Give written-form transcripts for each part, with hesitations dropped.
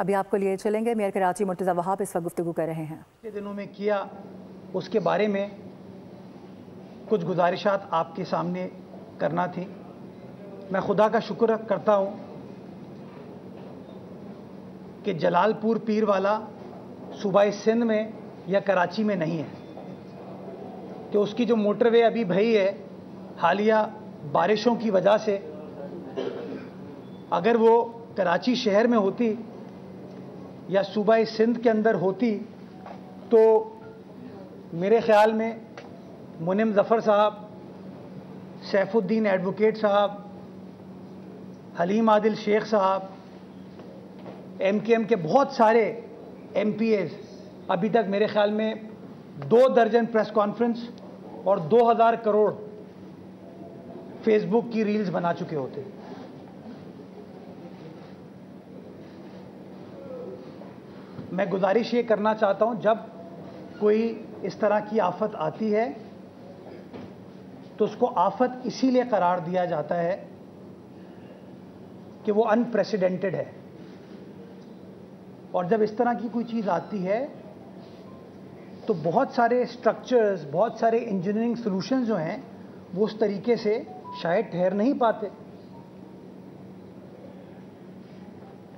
अभी आपको लिए चलेंगे। मेयर कराची मुर्तज़ा वहाब इस वक्त गुफ्तगू कर रहे हैं। पिछले दिनों में किया उसके बारे में कुछ गुजारिशात आपके सामने करना थी। मैं खुदा का शुक्र करता हूँ कि जलालपुर पीरवाला सूबाई सिंध में या कराची में नहीं है, कि उसकी जो मोटरवे अभी भई है हालिया बारिशों की वजह से, अगर वो कराची शहर में होती या सूबाई सिंध के अंदर होती तो मेरे ख़्याल में मुनिम ज़फ़र साहब, सैफुद्दीन एडवोकेट साहब, हलीम आदिल शेख साहब, MKM के बहुत सारे MPAs अभी तक मेरे ख़्याल में 2 दर्जन प्रेस कॉन्फ्रेंस और 2000 करोड़ फेसबुक की रील्स बना चुके होते। मैं गुजारिश ये करना चाहता हूँ, जब कोई इस तरह की आफत आती है तो उसको आफत इसीलिए करार दिया जाता है कि वो अनप्रेसिडेंटेड है, और जब इस तरह की कोई चीज़ आती है तो बहुत सारे स्ट्रक्चर्स, बहुत सारे इंजीनियरिंग सॉल्यूशंस जो हैं वो उस तरीके से शायद ठहर नहीं पाते।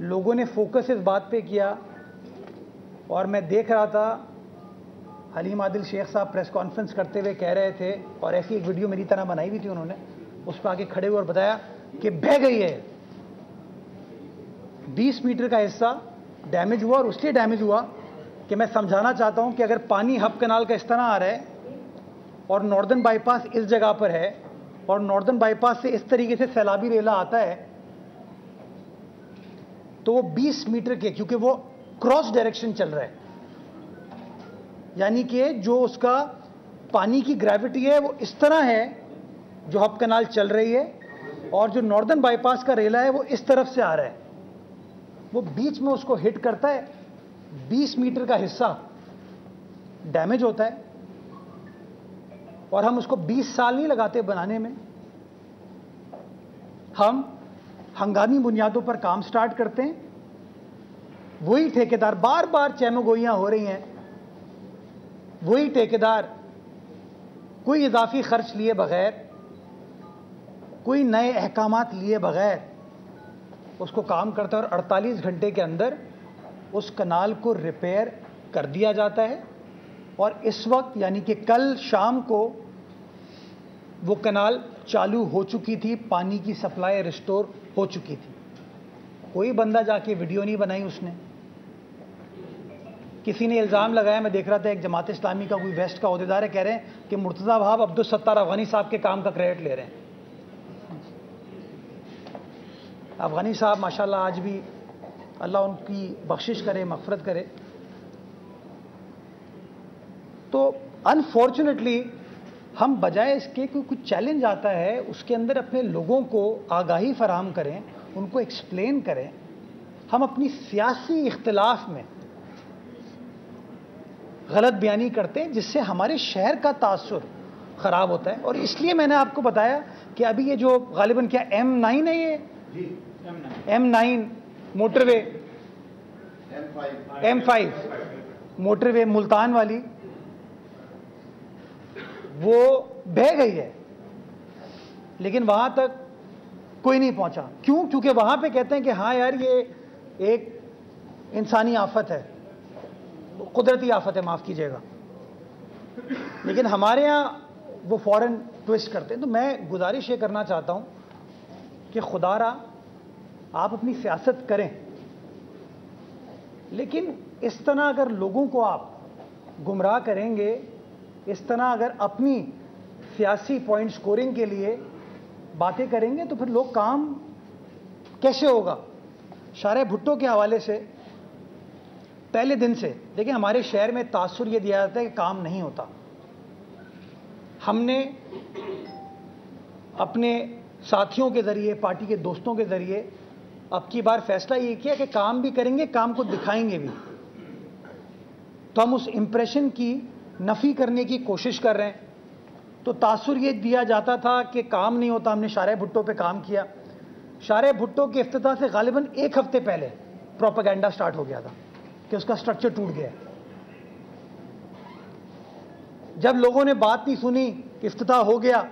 लोगों ने फोकस इस बात पे किया, और मैं देख रहा था हलीम आदिल शेख साहब प्रेस कॉन्फ्रेंस करते हुए कह रहे थे, और ऐसी एक वीडियो मेरी तरह बनाई हुई थी उन्होंने, उस पर आगे खड़े हुए और बताया कि बह गई है। 20 मीटर का हिस्सा डैमेज हुआ, और उसलिए डैमेज हुआ कि मैं समझाना चाहता हूं कि अगर पानी हब कनाल का इस तरह आ रहा है और नॉर्दर्न बाईपास इस जगह पर है, और नॉर्दर्न बाईपास से इस तरीके से सैलाबी रेला आता है, तो वो 20 मीटर के, क्योंकि वो क्रॉस डायरेक्शन चल रहा है, यानी कि जो उसका पानी की ग्रेविटी है वो इस तरह है जो हब कनाल चल रही है, और जो नॉर्दर्न बाईपास का रेला है वो इस तरफ से आ रहा है, वो बीच में उसको हिट करता है। 20 मीटर का हिस्सा डैमेज होता है, और हम उसको 20 साल नहीं लगाते बनाने में। हम हंगामी बुनियादों पर काम स्टार्ट करते हैं, वही ठेकेदार, बार बार चैमगोइयां हो रही हैं, वही ठेकेदार कोई इजाफी खर्च लिए बगैर, कोई नए अहकामात लिए बगैर उसको काम करता है, और 48 घंटे के अंदर उस कनाल को रिपेयर कर दिया जाता है। और इस वक्त यानी कि कल शाम को वो कनाल चालू हो चुकी थी, पानी की सप्लाई रिस्टोर हो चुकी थी। कोई बंदा जाके वीडियो नहीं बनाई उसने। किसी ने इल्ज़ाम लगाया, मैं देख रहा था एक जमात इस्लामी का कोई वेस्ट का ओहदेदार है, कह रहे हैं कि मुर्तज़ा वहाब अब्दुल सत्तार अफगानी साहब के काम का क्रेडिट ले रहे हैं। अफगानी साहब माशाल्लाह आज भी अल्लाह उनकी बख्शिश करे, मग़फ़िरत करे। तो अनफॉर्चुनेटली हम बजाय इसके कि कुछ चैलेंज आता है उसके अंदर अपने लोगों को आगाही फराहम करें, उनको एक्सप्लेन करें, हम अपनी सियासी इख्तिलाफ में गलत बयानी करते हैं, जिससे हमारे शहर का तासुर ख़राब होता है। और इसलिए मैंने आपको बताया कि अभी ये जो गालिबन क्या M9 है, ये M9 motorway, M5 motorway Multan वाली, वो बह गई है, लेकिन वहां तक कोई नहीं पहुंचा। क्यों? क्योंकि वहां पे कहते हैं कि हाँ यार ये एक इंसानी आफत है, कुदरती आफत है, माफ कीजिएगा, लेकिन हमारे यहाँ वो फौरन ट्विस्ट करते हैं। तो मैं गुजारिश ये करना चाहता हूं कि खुदारा आप अपनी सियासत करें, लेकिन इस तरह अगर लोगों को आप गुमराह करेंगे, इस तरह अगर अपनी सियासी पॉइंट स्कोरिंग के लिए बातें करेंगे, तो फिर लोग काम कैसे होगा। शारे भुट्टो के हवाले से पहले दिन से देखिए हमारे शहर में तासुर ये दिया जाता है कि काम नहीं होता। हमने अपने साथियों के ज़रिए, पार्टी के दोस्तों के ज़रिए अब की बार फैसला ये किया कि काम भी करेंगे, काम को दिखाएंगे भी। तो हम उस इम्प्रेशन की नफ़ी करने की कोशिश कर रहे हैं। तो तासुर ये दिया जाता था कि काम नहीं होता। हमने शारे भुट्टो पे काम किया। शारे भुट्टो के इफ्तिताह से गालिबन 1 हफ्ते पहले प्रोपेगेंडा स्टार्ट हो गया था कि उसका स्ट्रक्चर टूट गया है। जब लोगों ने बात नहीं सुनी, इफ्तिताह हो गया,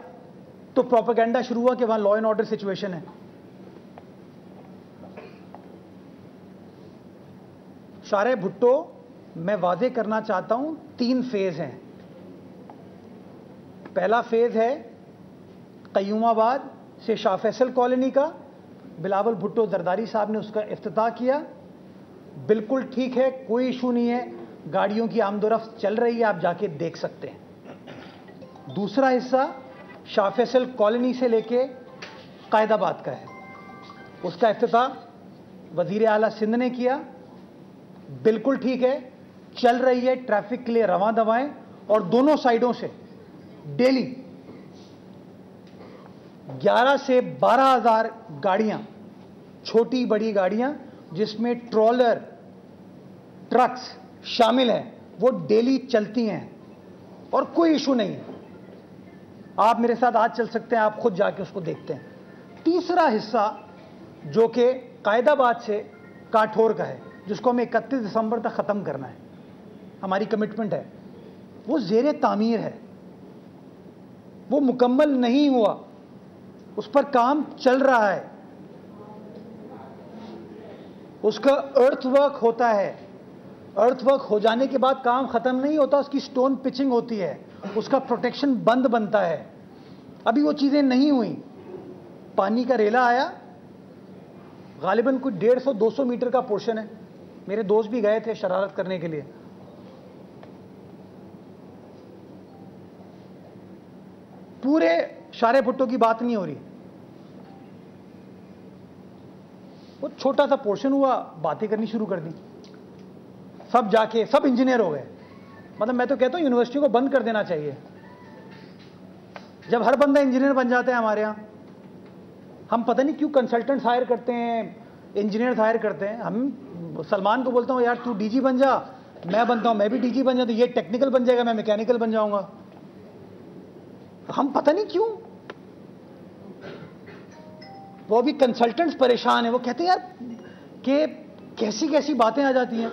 तो प्रोपेगेंडा शुरू हुआ कि वहां लॉ एंड ऑर्डर सिचुएशन है। शारे भुट्टो, मैं वाजे करना चाहता हूं 3 फेज हैं। पहला फेज है कयूमाबाद से शाह फैसल कॉलोनी का, बिलावल भुट्टो जरदारी साहब ने उसका इफ्तिताह किया। बिल्कुल ठीक है, कोई इशू नहीं है, गाड़ियों की आमदोरफ्त चल रही है, आप जाके देख सकते हैं। दूसरा हिस्सा शाह फैसल कॉलोनी से लेके कायदाबाद का है, उसका इफ्तिताह वजीर आला सिंध ने किया। बिल्कुल ठीक है, चल रही है, ट्रैफिक के लिए रवां दवाएं, और दोनों साइडों से डेली 11 से 12,000 गाड़ियां, छोटी बड़ी गाड़ियां जिसमें ट्रॉलर ट्रक्स शामिल हैं, वो डेली चलती हैं और कोई इशू नहीं है। आप मेरे साथ आज चल सकते हैं, आप खुद जाके उसको देखते हैं। तीसरा हिस्सा जो कि कायदाबाद से काठोर का है, जिसको हमें 31 दिसंबर तक ख़त्म करना है, हमारी कमिटमेंट है, वो ज़ेरे तामीर है, वो मुकम्मल नहीं हुआ, उस पर काम चल रहा है, उसका अर्थवर्क होता है। अर्थवर्क हो जाने के बाद काम ख़त्म नहीं होता, उसकी स्टोन पिचिंग होती है, उसका प्रोटेक्शन बंद बनता है। अभी वो चीज़ें नहीं हुई। पानी का रेला आया, गालिबन कुछ 150-200 मीटर का पोर्शन है। मेरे दोस्त भी गए थे शरारत करने के लिए। पूरे शारे भुट्टो की बात नहीं हो रही, वो छोटा सा पोर्शन हुआ, बातें करनी शुरू कर दी। सब जाके सब इंजीनियर हो गए। मतलब मैं तो कहता हूं यूनिवर्सिटी को बंद कर देना चाहिए। जब हर बंदा इंजीनियर बन जाता है हमारे यहाँ, हम पता नहीं क्यों कंसल्टेंट्स हायर करते हैं, इंजीनियर हायर करते हैं। हम सलमान को बोलता हूँ यार तू डीजी बन जा, मैं बनता हूँ, मैं भी डीजी बन जाता हूँ, ये टेक्निकल बन जाएगा, मैं मैकेनिकल बन जाऊंगा। हम पता नहीं क्यों, वो भी कंसल्टेंट्स परेशान है। वो कहते हैं यार कि कैसी कैसी बातें आ जाती हैं।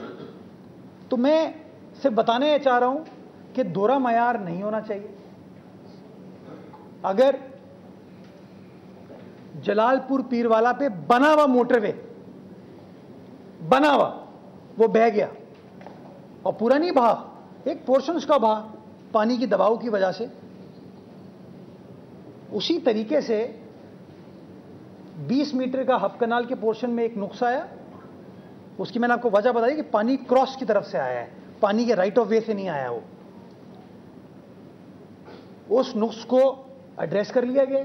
तो मैं सिर्फ बताने चाह रहा हूं कि दोहरा मयार नहीं होना चाहिए। अगर जलालपुर पीरवाला पे बना हुआ मोटरवे, बना हुआ, वो बह गया और पूरा नहीं बहा, एक पोर्शन उसका बहा पानी की दबाव की वजह से। उसी तरीके से 20 मीटर का हब कनाल के पोर्शन में एक नुक्स आया। उसकी मैंने आपको वजह बताई कि पानी क्रॉस की तरफ से आया है, पानी के राइट ऑफ वे से नहीं आया। वो उस नुक्स को एड्रेस कर लिया गया,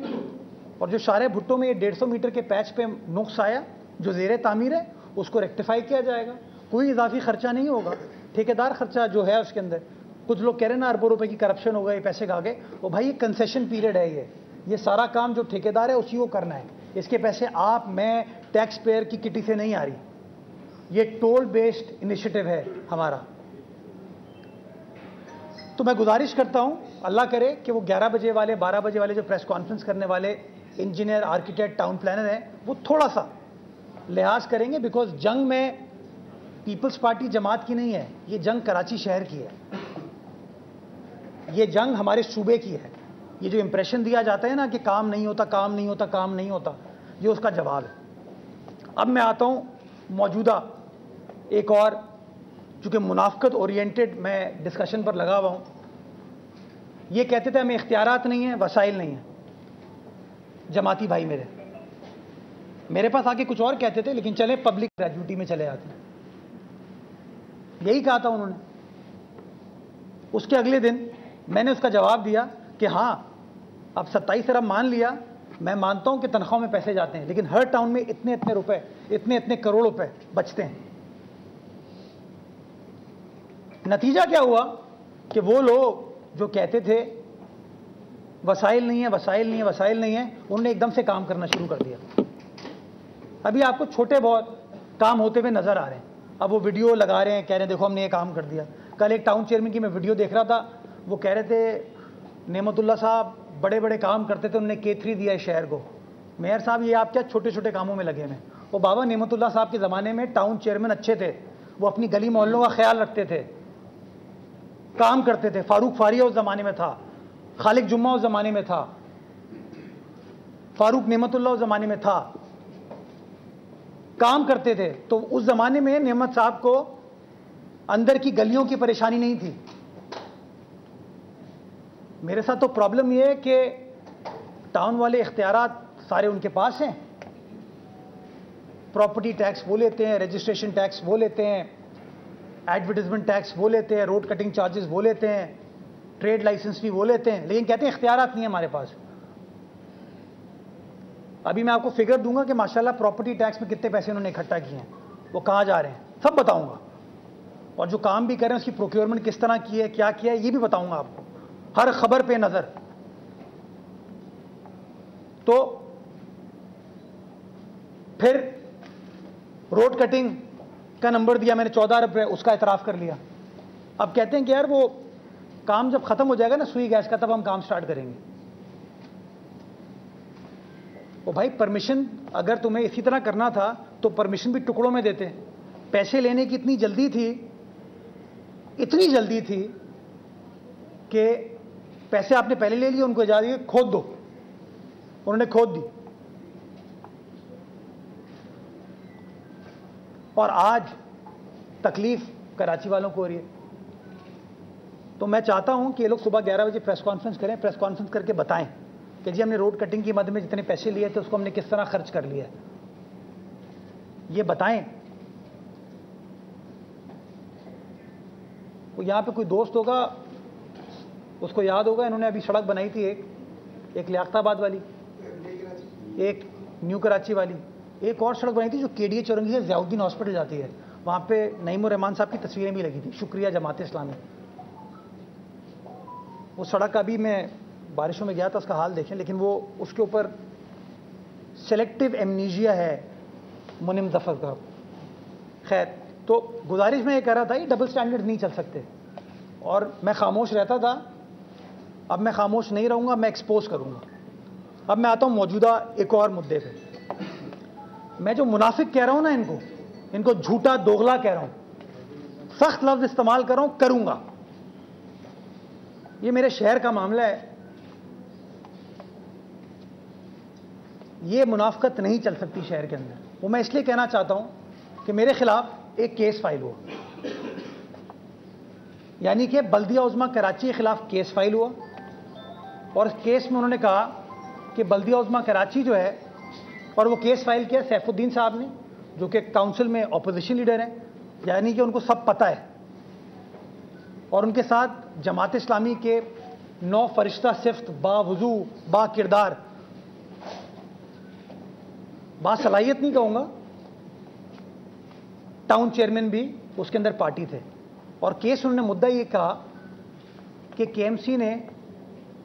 और जो शारे भुट्टो में ये 150 मीटर के पैच पे नुक्स आया जो ज़ेरे तामीर है, उसको रेक्टिफाई किया जाएगा। कोई इजाफी खर्चा नहीं होगा, ठेकेदार खर्चा जो है उसके अंदर। कुछ लोग कह रहे हैं ना अरबों रुपए की करप्शन हो गई, पैसे खा गए। वो भाई ये कंसेशन पीरियड है, ये सारा काम जो ठेकेदार है उसी को करना है। इसके पैसे आप, मैं, टैक्स पेयर की किटी से नहीं आ रही। ये टोल बेस्ड इनिशिएटिव है हमारा। तो मैं गुजारिश करता हूं, अल्लाह करे कि वो 11 बजे वाले, 12 बजे वाले जो प्रेस कॉन्फ्रेंस करने वाले इंजीनियर, आर्किटेक्ट, टाउन प्लानर हैं, वो थोड़ा सा लिहाज करेंगे। बिकॉज जंग में पीपल्स पार्टी जमात की नहीं है, ये जंग कराची शहर की है, ये जंग हमारे सूबे की है। ये जो इंप्रेशन दिया जाता है ना कि काम नहीं होता, काम नहीं होता, काम नहीं होता, ये उसका जवाब है। अब मैं आता हूं मौजूदा एक और, चूंकि मुनाफकत ओरिएंटेड मैं डिस्कशन पर लगा हुआ हूं। ये कहते थे हमें इख्तियारात नहीं है, वसाइल नहीं है। जमाती भाई मेरे पास आके कुछ और कहते थे, लेकिन चले पब्लिक ग्रेजुटी में चले आते, यही कहा था उन्होंने। उसके अगले दिन मैंने उसका जवाब दिया कि हाँ, अब 27 अरब मान लिया, मैं मानता हूं कि तनख्वाह में पैसे जाते हैं, लेकिन हर टाउन में इतने इतने रुपए, इतने इतने करोड़ रुपए बचते हैं। नतीजा क्या हुआ कि वो लोग जो कहते थे वसाइल नहीं है, वसाइल नहीं है, वसाइल नहीं है, उन्होंने एकदम से काम करना शुरू कर दिया। अभी आपको छोटे बहुत काम होते हुए नजर आ रहे हैं। अब वो वीडियो लगा रहे हैं, कह रहे हैं देखो हमने ये काम कर दिया। कल एक टाउन चेयरमैन की मैं वीडियो देख रहा था, वो कह रहे थे नेमतुल्ला साहब बड़े बड़े काम करते थे, उन्होंने K3 दिया है शहर को। मेयर साहब ये आप क्या छोटे छोटे कामों में लगे हैं। वो बाबा नेमतुल्लाह साहब के ज़माने में टाउन चेयरमैन अच्छे थे, वो अपनी गली मोहल्लों का ख्याल रखते थे, काम करते थे। फारूक फारिया उस ज़माने में था, खालिक जुम्मा उस ज़माने में था, फारूक नेमतुल्लाह उस ज़माने में था, काम करते थे। तो उस ज़माने में नेमत साहब को अंदर की गलियों की परेशानी नहीं थी। मेरे साथ तो प्रॉब्लम ये है कि टाउन वाले इख्तियारात सारे उनके पास हैं। प्रॉपर्टी टैक्स वो लेते हैं, रजिस्ट्रेशन टैक्स वो लेते हैं, एडवर्टाइजमेंट टैक्स वो लेते हैं, रोड कटिंग चार्जेस वो लेते हैं, ट्रेड लाइसेंस भी वो लेते हैं, लेकिन कहते हैं इख्तियारात नहीं है हमारे पास। अभी मैं आपको फिगर दूंगा कि माशाल्लाह प्रॉपर्टी टैक्स में कितने पैसे उन्होंने इकट्ठा किए हैं, वो कहाँ जा रहे हैं, सब बताऊंगा। और जो काम भी कर रहे हैं उसकी प्रोक्योरमेंट किस तरह की है, क्या किया है, ये भी बताऊंगा आपको, हर खबर पे नजर। तो फिर रोड कटिंग का नंबर दिया मैंने 14 अरब, उसका इतराफ कर लिया। अब कहते हैं कि यार वो काम जब खत्म हो जाएगा ना सुई गैस का, तब हम काम स्टार्ट करेंगे। ओ भाई, परमिशन अगर तुम्हें इसी तरह करना था तो परमिशन भी टुकड़ों में देते। पैसे लेने की इतनी जल्दी थी, इतनी जल्दी थी कि पैसे आपने पहले ले लिए, उनको इजाजत खोद दो, उन्होंने खोद दी। और आज तकलीफ कराची वालों को हो रही है। तो मैं चाहता हूं कि ये लोग सुबह 11 बजे प्रेस कॉन्फ्रेंस करें, प्रेस कॉन्फ्रेंस करके बताएं कि जी हमने रोड कटिंग की मद में जितने पैसे लिए थे उसको हमने किस तरह खर्च कर लिया है, ये बताएं। वो यहां पे कोई दोस्त होगा, उसको याद होगा, इन्होंने अभी सड़क बनाई थी, एक लियाकताबाद वाली, एक न्यू कराची वाली, एक और सड़क बनाई थी जो केडीए चौरंगी से ज़ियाउद्दीन हॉस्पिटल जाती है, वहाँ पे नईमुर रहमान साहब की तस्वीरें भी लगी थी, शुक्रिया जमात इस्लामी। वो सड़क अभी मैं बारिशों में गया था, उसका हाल देखें, लेकिन वो उसके ऊपर सेलेक्टिव एमनीजिया है मुनिम जफर का। खैर, तो गुजारिश में ये कह रहा था, ये डबल स्टैंडर्ड नहीं चल सकते, और मैं खामोश रहता था। अब मैं खामोश नहीं रहूँगा, मैं एक्सपोज करूँगा। अब मैं आता हूँ मौजूदा एक और मुद्दे पे। मैं जो मुनाफिक कह रहा हूँ ना, इनको झूठा दोगला कह रहा हूँ, सख्त लफ्ज इस्तेमाल कर रहा हूँ, करूँगा। ये मेरे शहर का मामला है, ये मुनाफिकत नहीं चल सकती शहर के अंदर। वो मैं इसलिए कहना चाहता हूँ कि मेरे खिलाफ एक केस फाइल हुआ, यानी कि बल्दिया उज़्मा कराची के खिलाफ केस फाइल हुआ, और इस केस में उन्होंने कहा कि बल्दिया उज़्मा कराची जो है, और वो केस फाइल किया सैफुद्दीन साहब ने, जो कि काउंसिल में ऑपोजिशन लीडर हैं, यानी कि उनको सब पता है, और उनके साथ जमात इस्लामी के 9 फरिश्ता सिफ्त बावजू बा किरदार, बासलाहियत नहीं कहूँगा, टाउन चेयरमैन भी उसके अंदर पार्टी थे। और केस उन्होंने मुद्दा ये कहा कि केएमसी ने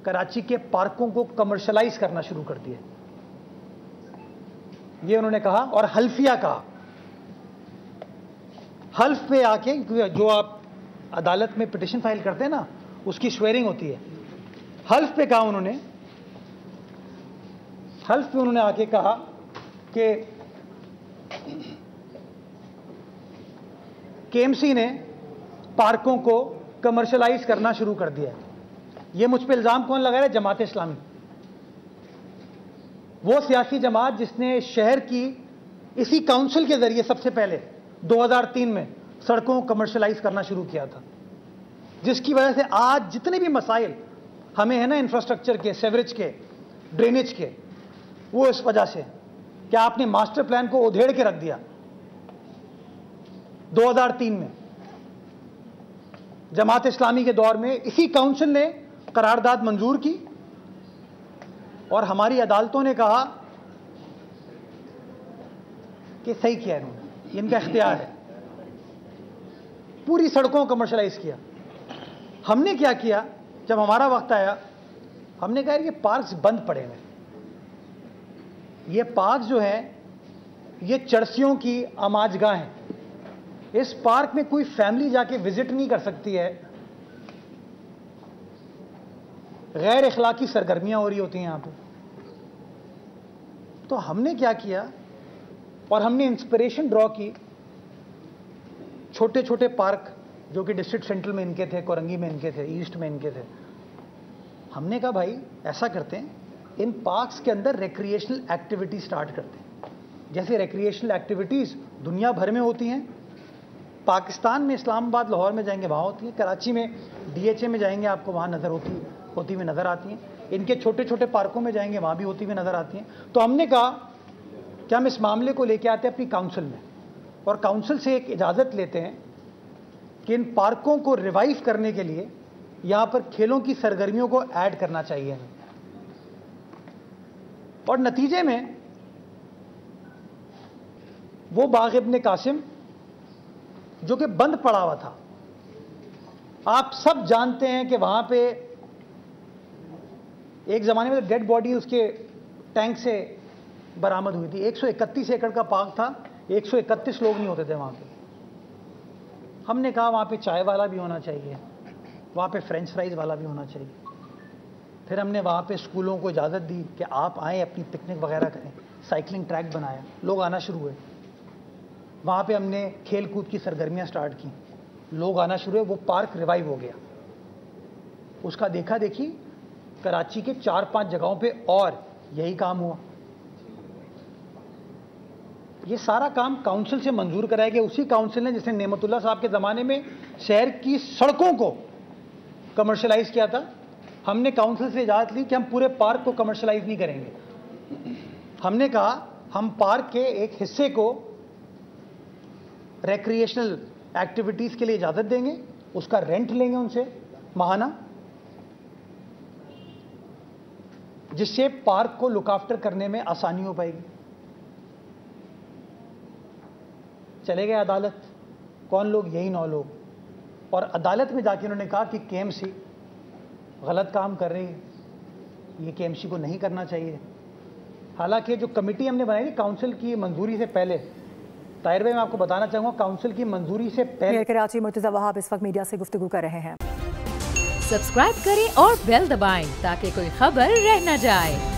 कराची के पार्कों को कमर्शलाइज करना शुरू कर दिया, ये उन्होंने कहा, और हल्फिया कहा। हल्फ पे आके, जो आप अदालत में पिटिशन फाइल करते हैं ना, उसकी स्वेरिंग होती है, हल्फ पे कहा उन्होंने, हल्फ पे उन्होंने आके कहा कि केएमसी ने पार्कों को कमर्शलाइज करना शुरू कर दिया। ये मुझ पे इल्जाम कौन लगा रहा है? जमात इस्लामी, वो सियासी जमात जिसने शहर की इसी काउंसिल के जरिए सबसे पहले 2003 में सड़कों को कमर्शलाइज करना शुरू किया था, जिसकी वजह से आज जितने भी मसाइल हमें है ना, इंफ्रास्ट्रक्चर के, सेवरेज के, ड्रेनेज के, वो इस वजह से कि आपने मास्टर प्लान को उधेड़ के रख दिया। 2003 में जमात इस्लामी के दौर में इसी काउंसिल ने करारदाद मंजूर की, और हमारी अदालतों ने कहा कि सही किया इन्होंने, इनका इख्तियार है, पूरी सड़कों को कमर्शलाइज किया। हमने क्या किया, जब हमारा वक्त आया, हमने कहा ये पार्क्स बंद पड़े हैं, ये पार्क जो है ये चरसियों की आमाजगाह है, इस पार्क में कोई फैमिली जाके विजिट नहीं कर सकती है, गैर इखलाकी सरगर्मियां हो रही होती हैं यहां पे। तो हमने क्या किया, और हमने इंस्पिरेशन ड्रॉ की छोटे छोटे पार्क जो कि डिस्ट्रिक्ट सेंट्रल में इनके थे, कोरंगी में इनके थे, ईस्ट में इनके थे। हमने कहा भाई ऐसा करते हैं, इन पार्क्स के अंदर रिक्रिएशनल एक्टिविटी स्टार्ट करते हैं। जैसे रिक्रिएशनल एक्टिविटीज़ दुनिया भर में होती हैं, पाकिस्तान में इस्लामाबाद, लाहौर में जाएंगे वहाँ होती हैं, कराची में DHA में जाएंगे आपको वहाँ होती हुई नज़र आती हैं, इनके छोटे छोटे पार्कों में जाएंगे वहाँ भी होती हुई नज़र आती हैं। तो हमने कहा कि हम इस मामले को लेके आते हैं अपनी काउंसिल में, और काउंसिल से एक इजाज़त लेते हैं कि इन पार्कों को रिवाइव करने के लिए यहाँ पर खेलों की सरगर्मियों को ऐड करना चाहिए। और नतीजे में वो बाग इब्ने कासिम जो कि बंद पड़ा हुआ था, आप सब जानते हैं कि वहां पे एक ज़माने में डेड बॉडी उसके टैंक से बरामद हुई थी। 131 एकड़ का पार्क था, 131 लोग नहीं होते थे वहाँ पे। हमने कहा वहाँ पे चाय वाला भी होना चाहिए, वहाँ पे फ्रेंच फ्राइज़ वाला भी होना चाहिए। फिर हमने वहाँ पे स्कूलों को इजाज़त दी कि आप आएँ, अपनी पिकनिक वगैरह करें। साइकिलिंग ट्रैक बनाया, लोग आना शुरू हुए। वहाँ पे हमने खेल कूद की सरगर्मियाँ स्टार्ट की, लोग आना शुरू हुए। वो पार्क रिवाइव हो गया। उसका देखा देखी कराची के 4-5 जगहों पे और यही काम हुआ। ये सारा काम काउंसिल से मंजूर कराया गया। उसी काउंसिल ने जिसने नेमतुल्लाह साहब के ज़माने में शहर की सड़कों को कमर्शलाइज़ किया था, हमने काउंसिल से इजाज़त ली कि हम पूरे पार्क को कमर्शलाइज़ नहीं करेंगे। हमने कहा हम पार्क के एक हिस्से को रिक्रिएशनल एक्टिविटीज़ के लिए इजाज़त देंगे, उसका रेंट लेंगे उनसे माहाना, जिससे पार्क को लुक आफ्टर करने में आसानी हो पाएगी। चले गए अदालत, कौन लोग? यही 9 लोग। और अदालत में जाके उन्होंने कहा कि KMC गलत काम कर रही है, ये KMC को नहीं करना चाहिए। हालांकि जो कमेटी हमने बनाई थी काउंसिल की मंजूरी से पहले, ताहिर भाई मैं आपको बताना चाहूँगा, काउंसिल की मंजूरी से पहले मेयर कराची मुर्तज़ा वहाब इस वक्त मीडिया से गुफ्तगू कर रहे हैं। सब्सक्राइब करें और बेल दबाएं ताकि कोई खबर रह न जाए।